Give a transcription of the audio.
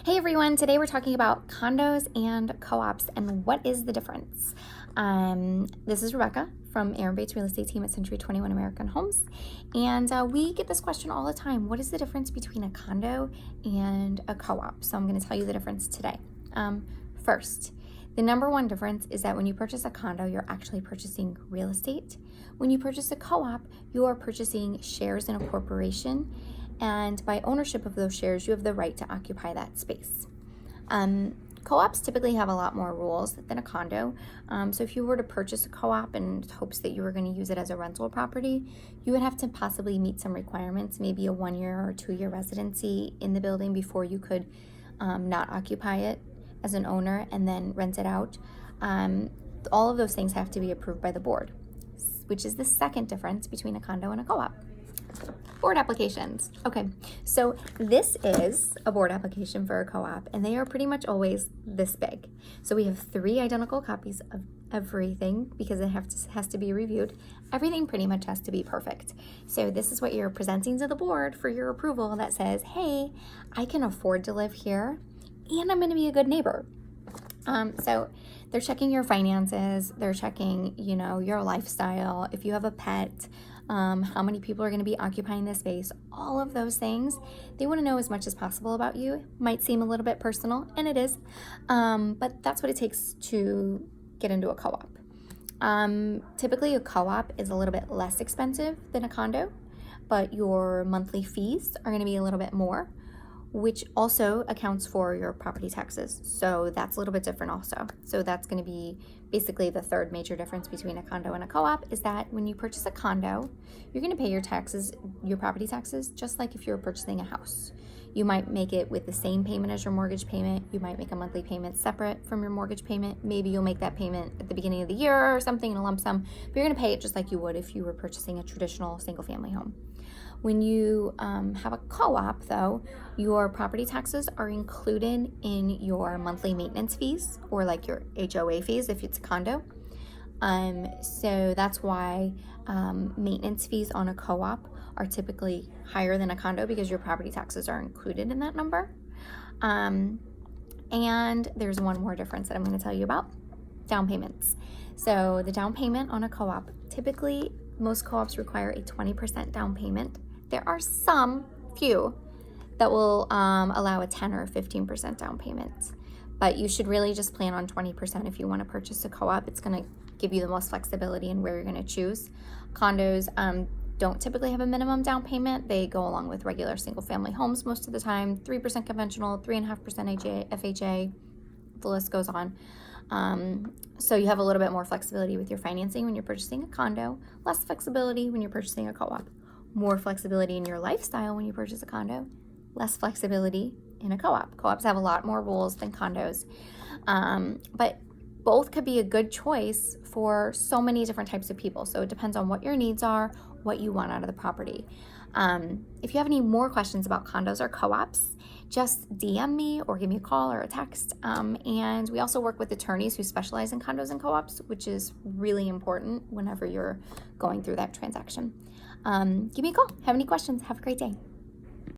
Hey everyone, today we're talking about condos and co-ops and what is the difference. This is Rebecca from Aaron Bates Real Estate Team at Century 21 American Homes, and we get this question all the time. What is the difference between a condo and a co-op? So I'm going to tell you the difference today. First, the number one difference is that when you purchase a condo, you're actually purchasing real estate. When you purchase a co-op, you are purchasing shares in a corporation, and by ownership of those shares, you have the right to occupy that space. Co-ops typically have a lot more rules than a condo. So if you were to purchase a co-op in hopes that you were going to use it as a rental property, you would have to possibly meet some requirements, maybe a 1-year or 2-year residency in the building before you could not occupy it as an owner and then rent it out. All of those things have to be approved by the board, which is the second difference between a condo and a co-op. Board applications. Okay, so this is a board application for a co-op, and they are pretty much always this big. So we have 3 identical copies of everything because it has to be reviewed. Everything pretty much has to be perfect. So this is what you're presenting to the board for your approval that says, hey, I can afford to live here and I'm going to be a good neighbor. So they're checking your finances, they're checking, your lifestyle, if you have a pet, how many people are going to be occupying this space, all of those things. They want to know as much as possible about you. Might seem a little bit personal, and it is, but that's what it takes to get into a co-op. Typically a co-op is a little bit less expensive than a condo, but your monthly fees are going to be a little bit more, which also accounts for your property taxes. So that's a little bit different also. So that's going to be basically the third major difference between a condo and a co-op, is that when you purchase a condo, you're going to pay your taxes, your property taxes, just like if you were purchasing a house. You might make it with the same payment as your mortgage payment. You might make a monthly payment separate from your mortgage payment. Maybe you'll make that payment at the beginning of the year or something in a lump sum, but you're going to pay it just like you would if you were purchasing a traditional single family home. When you have a co-op, though, your property taxes are included in your monthly maintenance fees, or like your HOA fees if it's a condo. So that's why maintenance fees on a co-op are typically higher than a condo, because your property taxes are included in that number. And there's one more difference that I'm going to tell you about: down payments. So the down payment on a co-op, typically most co-ops require a 20% down payment. There are some few that will allow a 10 or 15% down payment, but you should really just plan on 20% if you want to purchase a co-op. It's going to give you the most flexibility in where you're going to choose. Condos don't typically have a minimum down payment. They go along with regular single family homes most of the time. 3% conventional, 3.5% FHA, the list goes on. So you have a little bit more flexibility with your financing when you're purchasing a condo, less flexibility when you're purchasing a co-op. More flexibility in your lifestyle when you purchase a condo, less flexibility in a co-op. Co-ops have a lot more rules than condos, but both could be a good choice for so many different types of people. So it depends on what your needs are, what you want out of the property. If you have any more questions about condos or co-ops, just DM me or give me a call or a text. And we also work with attorneys who specialize in condos and co-ops, which is really important whenever you're going through that transaction. Give me a call. Have any questions? Have a great day.